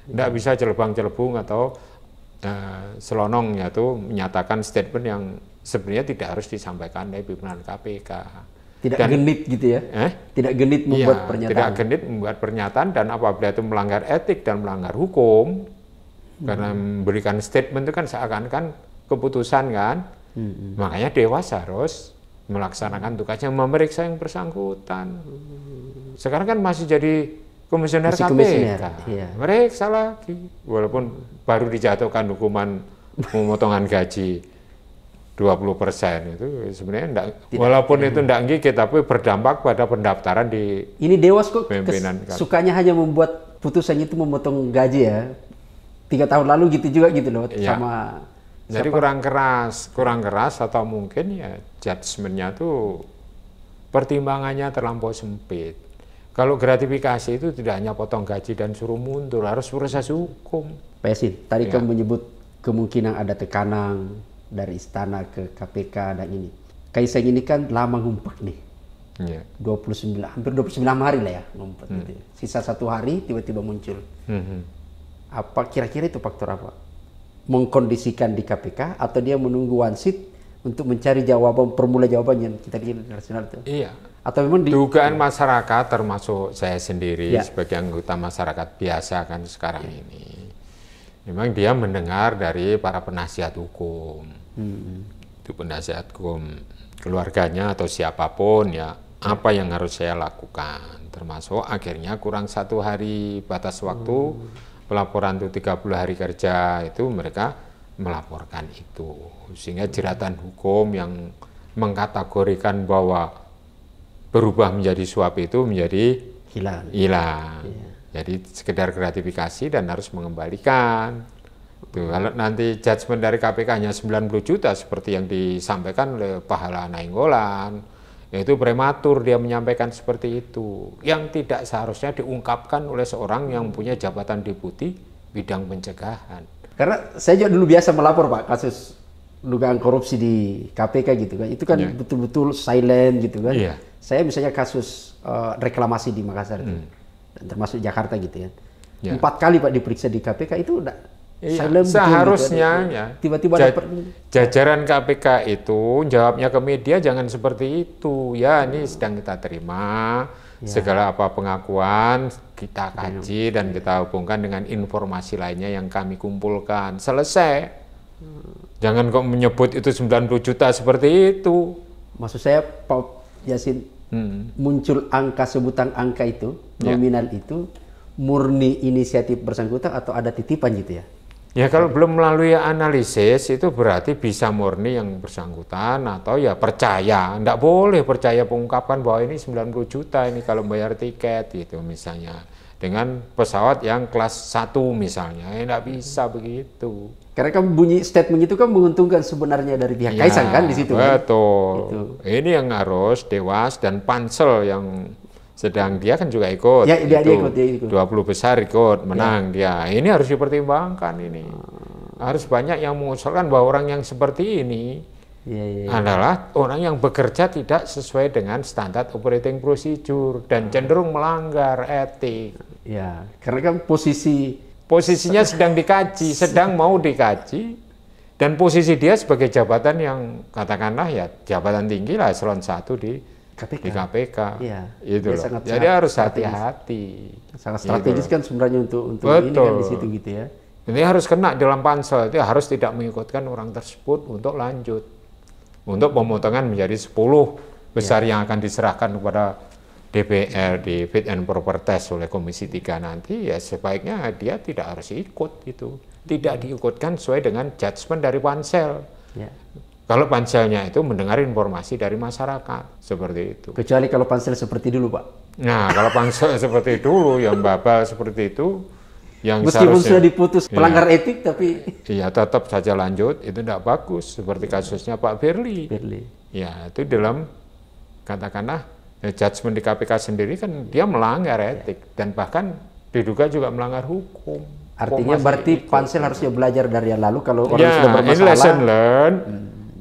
Tidak bisa celebang-celebung atau selonongnya itu menyatakan statement yang sebenarnya tidak harus disampaikan oleh pimpinan KPK. Tidak genit gitu ya? Tidak genit membuat pernyataan. Tidak genit membuat pernyataan, dan apabila itu melanggar etik dan melanggar hukum, karena memberikan statement itu kan seakan-akan keputusan kan, makanya Dewas harus melaksanakan tugasnya memeriksa yang bersangkutan. Sekarang kan masih jadi komisioner KPK, meriksa lagi, walaupun baru dijatuhkan hukuman pemotongan gaji 20% itu sebenarnya enggak, walaupun itu enggak gigit tapi berdampak pada pendaftaran di ini Dewas kok sukanya hanya membuat putusannya itu memotong gaji ya. 3 tahun lalu gitu juga gitu loh sama jadi kurang keras atau mungkin ya judgementnya tuh pertimbangannya terlampau sempit. Kalau gratifikasi itu tidak hanya potong gaji dan suruh mundur, harus proses hukum. Pak Yasin, tadi kamu menyebut kemungkinan ada tekanan dari istana ke KPK dan ini. Kaisang ini kan lama ngumpet nih. 29, hampir 29 hari lah ya ngumpet. Gitu. Sisa 1 hari tiba-tiba muncul. Apa kira-kira itu faktor apa? Mengkondisikan di KPK atau dia menunggu wansit untuk mencari jawaban, formula jawaban yang kita lihat nasional itu? Iya. Atau memang dugaan masyarakat termasuk saya sendiri sebagai anggota masyarakat biasa kan sekarang ini, memang dia mendengar dari para penasihat hukum, itu penasihat hukum keluarganya atau siapapun ya, apa yang harus saya lakukan, termasuk akhirnya kurang 1 hari batas waktu pelaporan itu 30 hari kerja itu mereka melaporkan itu, sehingga jeratan hukum yang mengkategorikan bahwa berubah menjadi suap itu menjadi hilang. Jadi sekedar gratifikasi dan harus mengembalikan. Tuh, kalau nanti judgement dari KPK-nya 90 juta seperti yang disampaikan oleh Pahala Nainggolan, itu prematur dia menyampaikan seperti itu. Yang tidak seharusnya diungkapkan oleh seorang yang punya jabatan deputi bidang pencegahan. Karena saya juga dulu biasa melapor Pak kasus dugaan korupsi di KPK gitu kan. Itu kan betul-betul silent gitu kan. Saya misalnya kasus reklamasi di Makassar itu, dan termasuk Jakarta gitu ya. 4 kali Pak diperiksa di KPK itu udah silent seharusnya gitu, ya. Tiba-tiba jajaran KPK itu jawabnya ke media jangan seperti itu. Ya ini sedang kita terima, segala apa pengakuan kita kaji dan kita hubungkan dengan informasi lainnya yang kami kumpulkan. Selesai. Jangan kok menyebut itu 90 juta seperti itu. Maksud saya Pak Yasin, muncul sebutan angka itu, nominal itu, murni inisiatif bersangkutan atau ada titipan gitu ya? Ya kalau belum melalui analisis itu berarti bisa murni yang bersangkutan atau ya percaya. Nggak boleh percaya pengungkapan bahwa ini 90 juta ini kalau bayar tiket gitu misalnya. Dengan pesawat yang kelas 1 misalnya, ya nggak bisa begitu. Karena kan bunyi statement itu kan menguntungkan sebenarnya dari pihak Kaisang kan di situ. Betul. Kan? Gitu. Ini yang harus Dewas dan Pansel yang sedang dia kan juga ikut. Ya, dia ikut. 20 besar ikut, menang dia. Ini harus dipertimbangkan ini. Harus banyak yang mengusulkan bahwa orang yang seperti ini adalah orang yang bekerja tidak sesuai dengan standar operating procedure dan cenderung melanggar etik. Ya, karena kan posisinya sedang dikaji, sedang mau dikaji, dan posisi dia sebagai jabatan yang katakanlah ya jabatan tinggi lah eselon 1 di KPK. Iya. Itu loh. Jadi harus hati-hati. Sangat strategis gitu kan sebenarnya untuk ini kan di situ gitu ya. Ini harus kena dalam pansel, itu harus tidak mengikutkan orang tersebut untuk lanjut. Untuk pemotongan menjadi 10 besar yang akan diserahkan kepada DPR di fit and proper test oleh Komisi 3 nanti, ya sebaiknya dia tidak harus ikut itu. Tidak diikutkan sesuai dengan judgement dari pansel. Kalau panselnya itu mendengar informasi dari masyarakat, seperti itu. Kecuali kalau pansel seperti dulu Pak. Nah kalau pansel seperti dulu, yang babal seperti itu, yang meskipun sudah diputus pelanggar etik tapi iya tetap saja lanjut, itu tidak bagus seperti kasusnya Pak Firly. Ya itu dalam katakanlah judgement di KPK sendiri kan dia melanggar etik dan bahkan diduga juga melanggar hukum. Artinya berarti pansel harusnya belajar dari yang lalu kalau orang sudah bermasalah. Ini lesson learned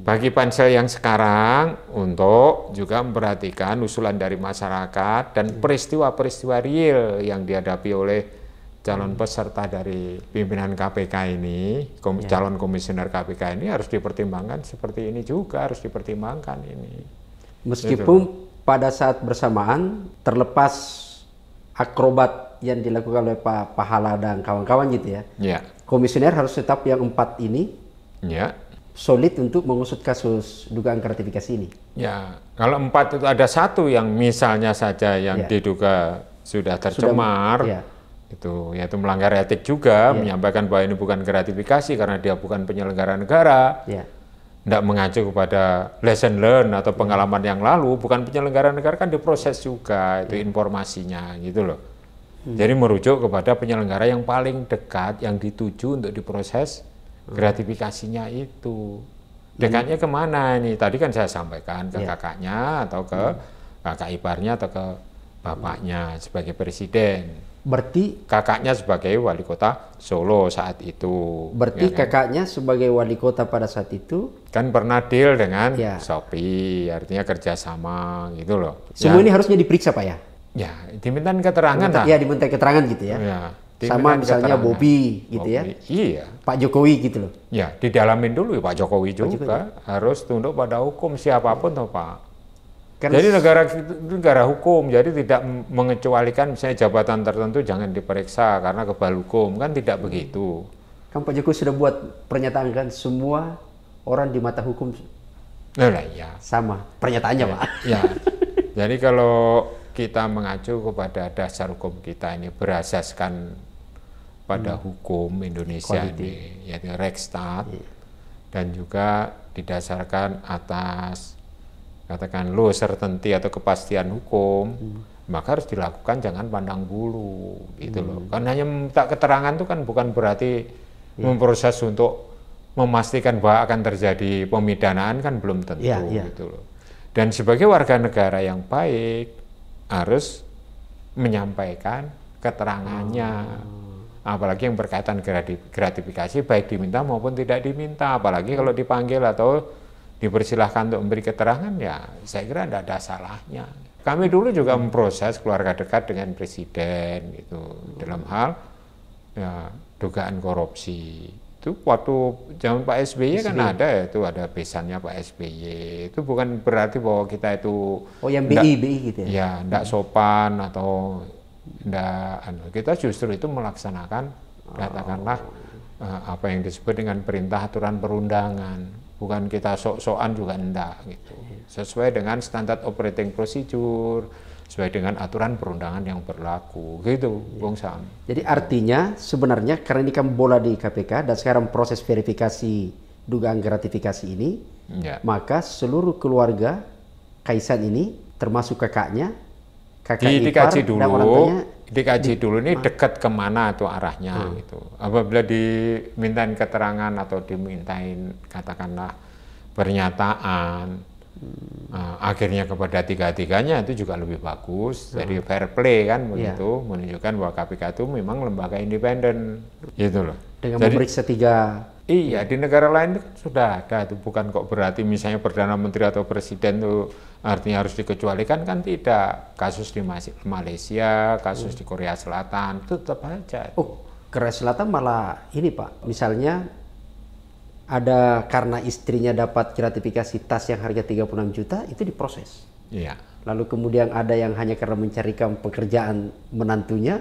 bagi pansel yang sekarang untuk juga memperhatikan usulan dari masyarakat dan peristiwa-peristiwa real yang dihadapi oleh calon peserta dari pimpinan KPK ini, calon komisioner KPK ini harus dipertimbangkan seperti ini juga, harus dipertimbangkan ini. Meskipun pada saat bersamaan, terlepas akrobat yang dilakukan oleh Pak Pahala dan kawan-kawan gitu ya, komisioner harus tetap yang 4 ini solid untuk mengusut kasus dugaan gratifikasi ini. Ya, kalau 4 itu ada 1 yang misalnya saja yang diduga sudah tercemar, itu yaitu melanggar etik juga, menyampaikan bahwa ini bukan gratifikasi karena dia bukan penyelenggara negara, tidak mengacu kepada lesson learn atau pengalaman yang lalu, bukan penyelenggara negara kan diproses juga itu informasinya gitu loh. Jadi merujuk kepada penyelenggara yang paling dekat yang dituju untuk diproses gratifikasinya itu. Dekatnya kemana ini? Tadi kan saya sampaikan ke kakaknya atau ke kakak iparnya atau ke bapaknya sebagai presiden. Berarti kakaknya sebagai wali kota Solo saat itu. Berarti ya kan? Kakaknya sebagai wali kota pada saat itu kan pernah deal dengan Shopee, artinya kerjasama gitu loh. Semua ini harusnya diperiksa Pak ya? Ya, dimintain keterangan lah. Iya, diminta keterangan gitu ya. Sama misalnya keterangan. Bobby gitu ya. Iya. Pak Jokowi gitu loh. Ya, didalamin dulu ya Pak Jokowi juga. Harus tunduk pada hukum siapapun toh Pak. Kan jadi negara hukum, jadi tidak mengecualikan misalnya jabatan tertentu jangan diperiksa karena kebal hukum, kan tidak begitu. Kan Pak Jokowi sudah buat pernyataan kan semua orang di mata hukum sama pernyataannya Pak. Ya, jadi kalau kita mengacu kepada dasar hukum kita ini berasaskan pada hukum Indonesia ini, yaitu Rechtsstaat, dan juga didasarkan atas katakan law certainty atau kepastian hukum, maka harus dilakukan jangan pandang bulu gitu loh. Kan hanya minta keterangan itu kan bukan berarti memproses untuk memastikan bahwa akan terjadi pemidanaan, kan belum tentu gitu loh. Dan sebagai warga negara yang baik harus menyampaikan keterangannya. Apalagi yang berkaitan gratifikasi baik diminta maupun tidak diminta, apalagi kalau dipanggil atau dipersilahkan untuk memberi keterangan, ya saya kira tidak ada salahnya. Kami dulu juga memproses keluarga dekat dengan presiden gitu dalam hal ya, dugaan korupsi. Itu waktu zaman Pak SBY kan ada ya, itu ada besannya Pak SBY. Itu bukan berarti bahwa kita itu yang BI gitu ya. Ya, tidak sopan atau tidak, kita justru itu melaksanakan katakanlah apa yang disebut dengan perintah aturan perundangan. Bukan kita sok-sokan juga enggak gitu. Sesuai dengan standar operating procedure, sesuai dengan aturan perundangan yang berlaku gitu, Bung Sam. Jadi artinya sebenarnya karena ini kan bola di KPK dan sekarang proses verifikasi dugaan gratifikasi ini, maka seluruh keluarga Kaisang ini termasuk kakaknya, kakak ipar dan orang tuanya dikaji dulu ini dekat kemana tuh arahnya gitu. Apabila dimintain keterangan atau dimintain katakanlah pernyataan akhirnya kepada tiga-tiganya itu juga lebih bagus. Jadi fair play kan begitu, menunjukkan bahwa KPK itu memang lembaga independen gitu loh. Dengan memeriksa tiga. Iya, di negara lain kan sudah ada, itu bukan kok berarti misalnya Perdana Menteri atau Presiden itu artinya harus dikecualikan, kan tidak. Kasus di Malaysia, kasus di Korea Selatan, itu tetap aja. Oh, Korea Selatan malah ini Pak, misalnya ada karena istrinya dapat gratifikasi tas yang harga 36 juta, itu diproses. Iya. Lalu kemudian ada yang hanya karena mencarikan pekerjaan menantunya,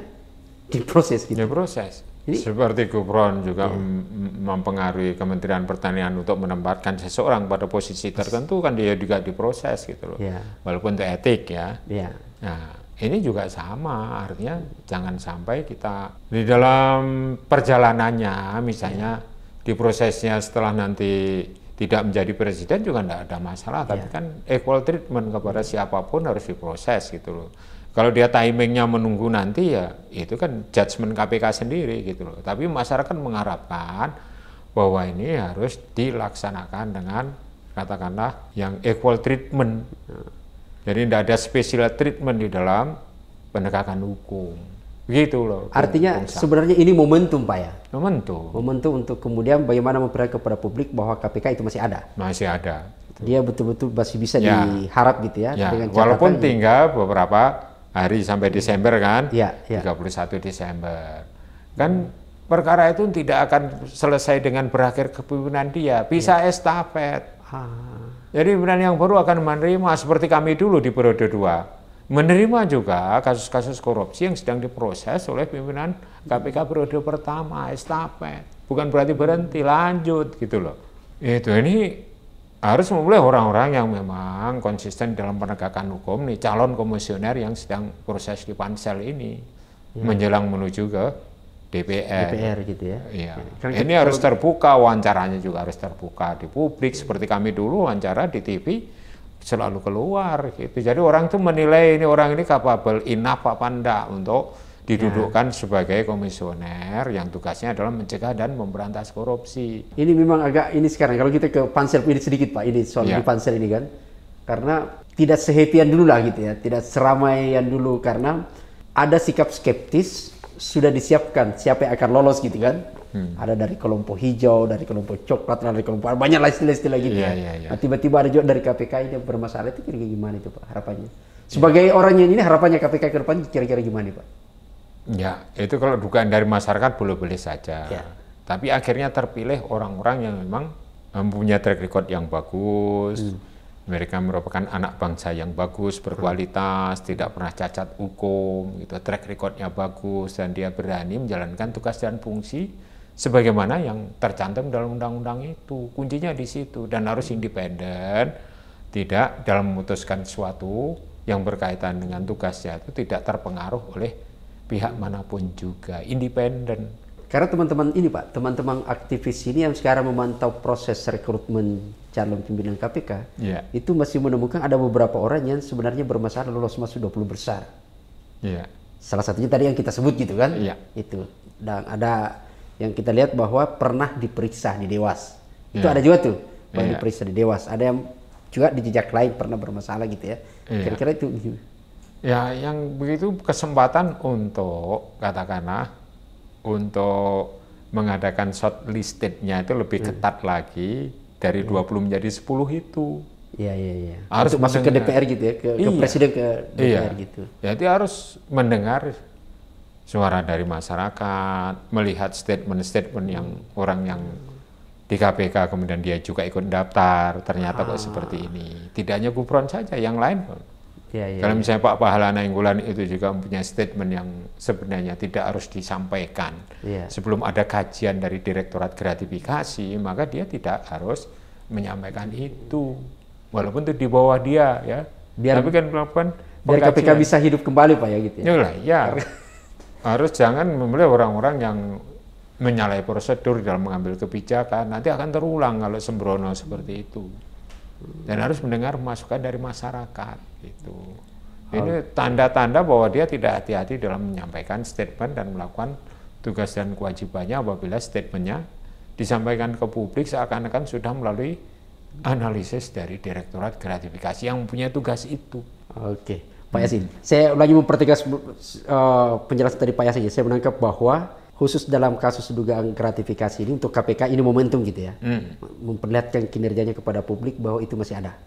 diproses gitu. Diproses. Seperti Gufron juga mempengaruhi Kementerian Pertanian untuk menempatkan seseorang pada posisi tertentu, kan dia juga diproses gitu loh, walaupun itu etik ya. Nah ini juga sama, artinya jangan sampai kita di dalam perjalanannya misalnya diprosesnya setelah nanti tidak menjadi presiden juga tidak ada masalah, tapi kan equal treatment kepada siapapun harus diproses gitu loh. Kalau dia timingnya menunggu nanti ya itu kan judgement KPK sendiri gitu loh. Tapi masyarakat mengharapkan bahwa ini harus dilaksanakan dengan katakanlah yang equal treatment. Jadi tidak ada special treatment di dalam penegakan hukum. Begitu loh. Artinya sebenarnya ini momentum Pak ya? Momentum. Momentum untuk kemudian bagaimana memperlihatkan kepada publik bahwa KPK itu masih ada. Masih ada. Dia betul-betul masih bisa diharap gitu ya. Dengan walaupun tinggal beberapa hari sampai Desember kan, 31 Desember. Kan perkara itu tidak akan selesai dengan berakhir kepemimpinan dia, bisa estafet. Jadi pimpinan yang baru akan menerima seperti kami dulu di periode 2. Menerima juga kasus-kasus korupsi yang sedang diproses oleh pimpinan KPK periode pertama, estafet. Bukan berarti berhenti, lanjut gitu loh. Ini harus memulai orang-orang yang memang konsisten dalam penegakan hukum nih, calon komisioner yang sedang proses di pansel ini menjelang menuju ke DPR gitu ya. Iya. Ini harus terbuka, wawancaranya juga harus terbuka di publik seperti kami dulu wawancara di TV selalu keluar gitu. Jadi orang tuh menilai ini orang ini capable enough apa enggak untuk didudukkan sebagai komisioner yang tugasnya adalah mencegah dan memberantas korupsi. Ini memang agak ini sekarang kalau kita ke pansel ini sedikit Pak, ini soal di pansel ini kan. karena tidak sehappy-an dulu lah gitu ya, tidak seramai yang dulu, karena ada sikap skeptis, sudah disiapkan siapa yang akan lolos gitu kan. Ada dari kelompok hijau, dari kelompok coklat, dari kelompok banyak lah istilah-istilah gitu ya. Nah, tiba-tiba ada juga dari KPK ini yang bermasalah, itu kira-kira gimana itu Pak harapannya? Sebagai orang yang ini harapannya KPK ke depan kira-kira gimana Pak? Ya, itu kalau dugaan dari masyarakat boleh-boleh saja. Tapi akhirnya terpilih orang-orang yang memang mempunyai track record yang bagus. Mereka merupakan anak bangsa yang bagus, berkualitas, tidak pernah cacat hukum, gitu. Track recordnya bagus, dan dia berani menjalankan tugas dan fungsi sebagaimana yang tercantum dalam undang-undang itu. Kuncinya di situ, dan harus independen, tidak dalam memutuskan sesuatu yang berkaitan dengan tugasnya itu tidak terpengaruh oleh pihak manapun juga, independen. Karena teman-teman ini Pak, teman-teman aktivis ini yang sekarang memantau proses rekrutmen calon pimpinan KPK, itu masih menemukan ada beberapa orang yang sebenarnya bermasalah lolos masuk 20 besar. Salah satunya tadi yang kita sebut gitu kan, itu. Dan ada yang kita lihat bahwa pernah diperiksa di Dewas. Itu ada juga tuh, pernah diperiksa di Dewas. Ada yang juga di jejak lain pernah bermasalah gitu ya. Kira-kira itu. Ya, yang begitu kesempatan untuk katakanlah untuk mengadakan shortlistednya itu lebih ketat lagi dari 20 menjadi 10 itu. Iya. Harus untuk masuk ke DPR gitu ya, ke presiden ke DPR gitu. Jadi harus mendengar suara dari masyarakat, melihat statement-statement yang orang yang di KPK kemudian dia juga ikut daftar, ternyata kok seperti ini. Tidak hanya Gufron saja, yang lain. Kalau misalnya Pak Pahala Nainggolan itu juga mempunyai statement yang sebenarnya tidak harus disampaikan sebelum ada kajian dari Direktorat Gratifikasi, maka dia tidak harus menyampaikan itu, walaupun itu di bawah dia ya. Tapi kan melakukan biar KPK bisa hidup kembali Pak ya gitu ya. Harus jangan memilih orang-orang yang menyalahi prosedur dalam mengambil kebijakan, nanti akan terulang kalau sembrono seperti itu. Dan harus mendengar masukan dari masyarakat gitu. Ini tanda-tanda bahwa dia tidak hati-hati dalam menyampaikan statement dan melakukan tugas dan kewajibannya apabila statementnya disampaikan ke publik seakan-akan sudah melalui analisis dari Direktorat Gratifikasi yang mempunyai tugas itu. Oke, Pak Yasin, saya lagi mempertegas penjelasan dari Pak Yasin. Saya menangkap bahwa khusus dalam kasus dugaan gratifikasi ini untuk KPK ini momentum gitu ya, memperlihatkan kinerjanya kepada publik bahwa itu masih ada.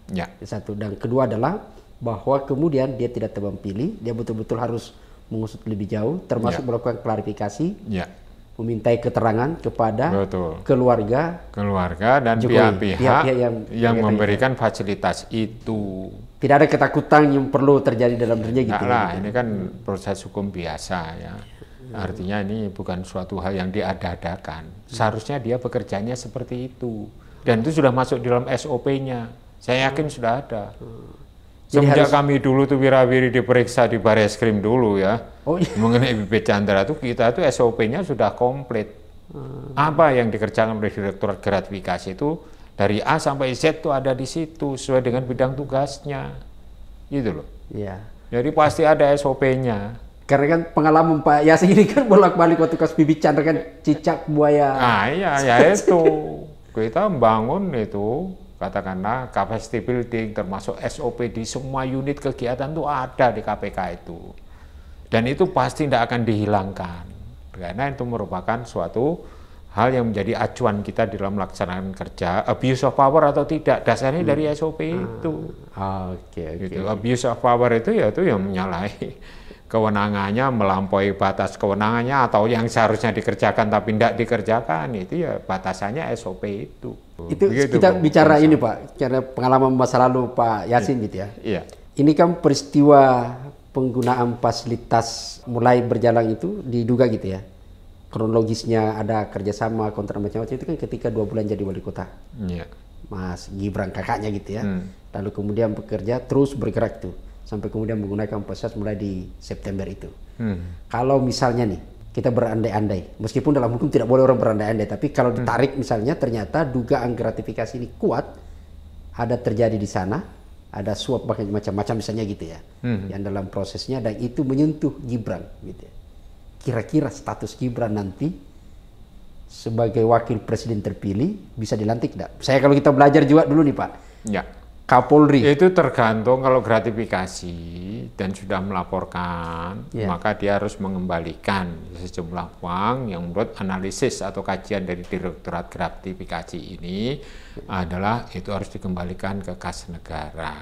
Satu, dan kedua adalah bahwa kemudian dia tidak tebang pilih, dia betul-betul harus mengusut lebih jauh, termasuk melakukan klarifikasi, memintai keterangan kepada keluarga dan pihak-pihak yang memberikan fasilitas itu. Tidak ada ketakutan yang perlu terjadi dalam dirinya gitu. Nah, ini kan proses hukum biasa ya. Artinya ini bukan suatu hal yang diada-adakan. Seharusnya dia bekerjanya seperti itu. Dan itu sudah masuk dalam SOP-nya. Saya yakin sudah ada. Semenjak kami dulu tuh wira-wiri diperiksa di Barreskrim dulu ya. Mengenai BP Chandra itu kita tuh SOP-nya sudah komplit. Apa yang dikerjakan oleh Direktorat Gratifikasi itu dari A sampai Z itu ada di situ sesuai dengan bidang tugasnya. Gitu loh. Jadi pasti ada SOP-nya. Karena kan pengalaman Pak Yasin ini kan bolak-balik waktu kasus Bibi Chandra kan cicak buaya. Ya itu. Kita membangun itu, katakanlah capacity building termasuk SOP di semua unit kegiatan itu ada di KPK itu. Dan itu pasti tidak akan dihilangkan. Karena itu merupakan suatu hal yang menjadi acuan kita dalam melaksanakan kerja, abuse of power atau tidak, dasarnya dari SOP itu. Gitu. Abuse of power itu yaitu yang menyalahi kewenangannya, melampaui batas kewenangannya, atau yang seharusnya dikerjakan tapi tidak dikerjakan, itu ya batasannya SOP itu. Itu begitu, kita bicara ini Pak, karena pengalaman masa lalu Pak Yasin gitu ya. Ini kan peristiwa penggunaan fasilitas mulai berjalan itu diduga gitu ya. Kronologisnya ada kerjasama kontrak macam-macam itu kan ketika 2 bulan jadi wali kota. Mas Gibran kakaknya gitu ya. Lalu kemudian bekerja terus bergerak tuh. Sampai kemudian menggunakan fasilitas mulai di September itu. Kalau misalnya nih, kita berandai-andai, meskipun dalam hukum tidak boleh orang berandai-andai, tapi kalau ditarik misalnya ternyata dugaan gratifikasi ini kuat, ada terjadi di sana, ada suap macam-macam misalnya gitu ya, yang dalam prosesnya, dan itu menyentuh Gibran gitu ya. Kira-kira status Gibran nanti sebagai wakil presiden terpilih bisa dilantik enggak? Saya kalau kita belajar juga dulu nih Pak. Kapolri. Itu tergantung kalau gratifikasi dan sudah melaporkan, maka dia harus mengembalikan sejumlah uang yang menurut analisis atau kajian dari Direktorat Gratifikasi ini adalah itu harus dikembalikan ke kas negara.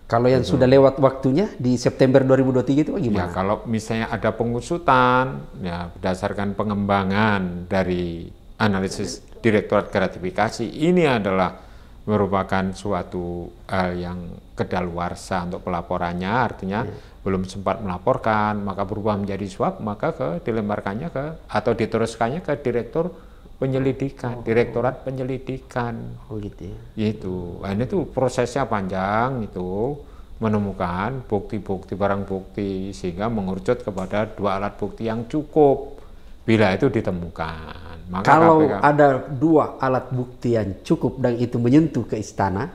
Kalau yang sudah lewat waktunya di September 2023 itu gimana? Ya, kalau misalnya ada pengusutan, ya berdasarkan pengembangan dari analisis Direktorat Gratifikasi, ini adalah merupakan suatu hal yang kedaluarsa untuk pelaporannya, artinya belum sempat melaporkan, maka berubah menjadi suap, maka dilemparkannya atau diteruskannya ke Direktur Penyelidikan, Direktorat Penyelidikan. Oh gitu ya. Itu, nah, ini tuh prosesnya panjang itu, menemukan bukti-bukti, barang bukti, sehingga mengerucut kepada 2 alat bukti yang cukup bila itu ditemukan. Maka kalau KPK, ada 2 alat bukti yang cukup dan itu menyentuh ke istana,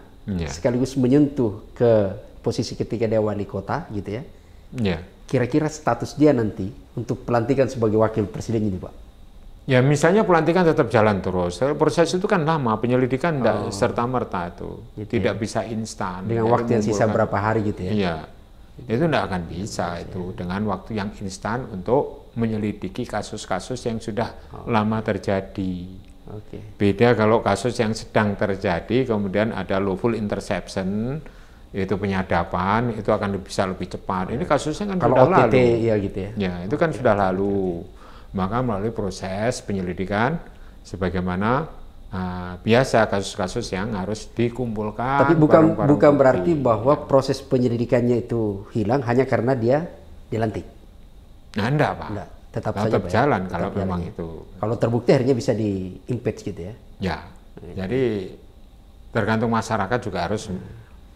sekaligus menyentuh ke posisi ketika dia wali kota gitu ya. Kira-kira status dia nanti untuk pelantikan sebagai wakil presiden ini, Pak? Ya misalnya pelantikan tetap jalan terus. Proses itu kan lama, penyelidikan tidak serta-merta itu. Gitu tidak bisa instan. Dengan waktu yang sisa berapa hari gitu ya? Iya. Itu tidak akan bisa itu dengan waktu yang instan untuk menyelidiki kasus-kasus yang sudah lama terjadi. Beda kalau kasus yang sedang terjadi, kemudian ada lawful interception, itu penyadapan, itu akan bisa lebih cepat. Ini kasusnya kan kalau sudah OTT, lalu. Ya gitu ya. Ya, itu kan sudah lalu. Maka melalui proses penyelidikan, sebagaimana biasa kasus-kasus yang harus dikumpulkan. Tapi bukan berarti bahwa proses penyelidikannya itu hilang hanya karena dia dilantik. Nah, enggak, Pak. Enggak, tetap jalan ya? Kalau tetap memang jalan. itu. Kalau terbukti akhirnya bisa di-impeach gitu ya. Ya. Jadi tergantung masyarakat juga harus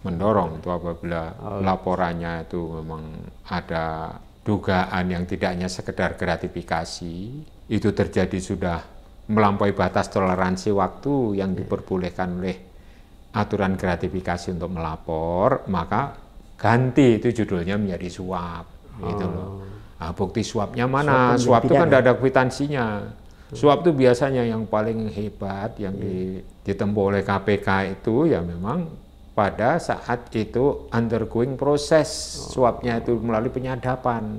mendorong itu apabila laporannya itu memang ada dugaan yang tidak hanya sekedar gratifikasi, itu terjadi sudah melampaui batas toleransi waktu yang diperbolehkan oleh aturan gratifikasi untuk melapor, maka ganti itu judulnya menjadi suap. Gitu loh. Nah, bukti suapnya mana? Suap itu kan tidak ada kwitansinya. Suap itu biasanya yang paling hebat yang ditempuh oleh KPK itu ya memang pada saat itu undergoing proses suapnya itu melalui penyadapan.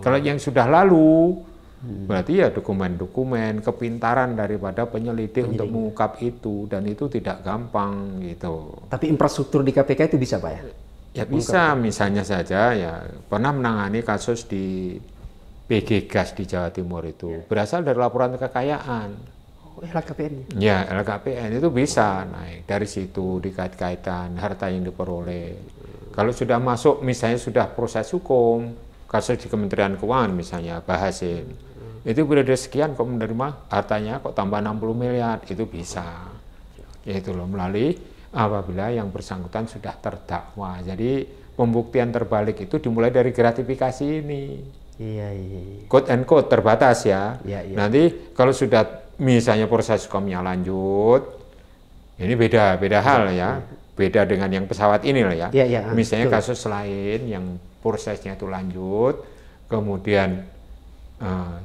Kalau yang sudah lalu berarti ya dokumen-dokumen kepintaran daripada penyelidik untuk mengungkap itu, dan itu tidak gampang gitu. Tapi infrastruktur di KPK itu bisa, Pak ya? Ya bisa, misalnya saja ya pernah menangani kasus di PG Gas di Jawa Timur itu berasal dari laporan kekayaan. LKPN. Ya, LKPN itu bisa naik dari situ dikait-kaitan harta yang diperoleh. Kalau sudah masuk misalnya sudah proses hukum, kasus di Kementerian Keuangan misalnya, Bahasim, itu periode sekian kok menerima hartanya kok tambah 60 miliar, itu bisa. Yaitu loh melalui apabila yang bersangkutan sudah terdakwa. Jadi pembuktian terbalik itu dimulai dari gratifikasi ini. Iya. Quote and quote terbatas ya. Nanti kalau sudah misalnya proses hukumnya lanjut, ini beda hal ya. Beda dengan yang pesawat ini loh ya. Misalnya kasus lain yang prosesnya itu lanjut, kemudian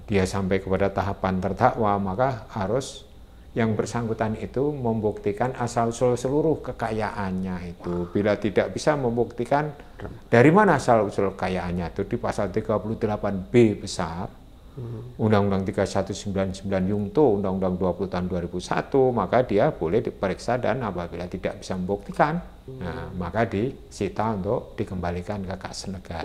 dia sampai kepada tahapan terdakwa, maka harus yang bersangkutan itu membuktikan asal-usul seluruh kekayaannya itu. Bila tidak bisa membuktikan dari mana asal-usul kekayaannya itu, di pasal 38B besar, Undang-Undang 3199 Yungto, Undang-Undang 20 tahun 2001, maka dia boleh diperiksa dan apabila tidak bisa membuktikan, maka disita untuk dikembalikan ke kas negara.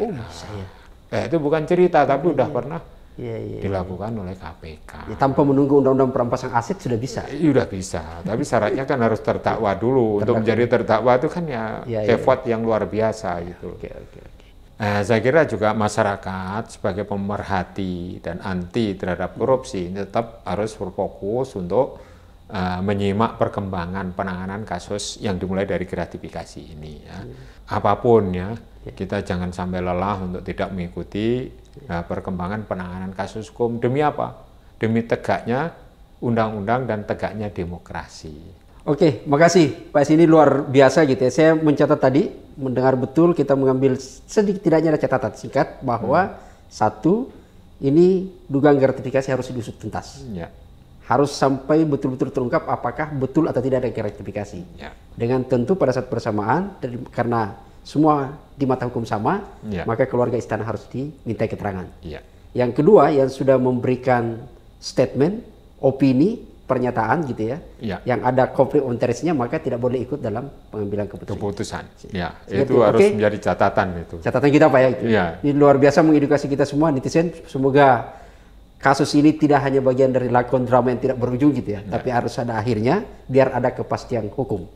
Itu bukan cerita, tapi udah pernah dilakukan oleh KPK. Tanpa menunggu undang-undang perampasan aset sudah bisa? Sudah bisa, tapi syaratnya kan harus terdakwa dulu. Untuk menjadi terdakwa itu kan effort yang luar biasa gitu. Saya kira juga masyarakat sebagai pemerhati dan anti terhadap korupsi ini tetap harus berfokus untuk menyimak perkembangan penanganan kasus yang dimulai dari gratifikasi ini. Ya. Apapun ya, kita jangan sampai lelah untuk tidak mengikuti perkembangan penanganan kasus hukum. Demi apa? Demi tegaknya undang-undang dan tegaknya demokrasi. Oke, makasih Pak. Ini luar biasa gitu ya. Saya mencatat tadi, mendengar betul, kita mengambil sedikit tidaknya ada catatan singkat bahwa satu, ini dugaan gratifikasi harus diusut tuntas. harus sampai betul-betul terungkap apakah betul atau tidak ada gratifikasi. Ya. Dengan tentu pada saat bersamaan, karena semua di mata hukum sama, maka keluarga istana harus diminta keterangan. Ya. Yang kedua, yang sudah memberikan statement, opini, pernyataan gitu ya, yang ada konflik of interest-nya, maka tidak boleh ikut dalam pengambilan keputusan. Ya, itu harus menjadi catatan itu. Catatan kita Pak ya. Ini luar biasa mengedukasi kita semua netizen. Semoga kasus ini tidak hanya bagian dari lakon drama yang tidak berujung gitu ya, tapi harus ada akhirnya biar ada kepastian hukum.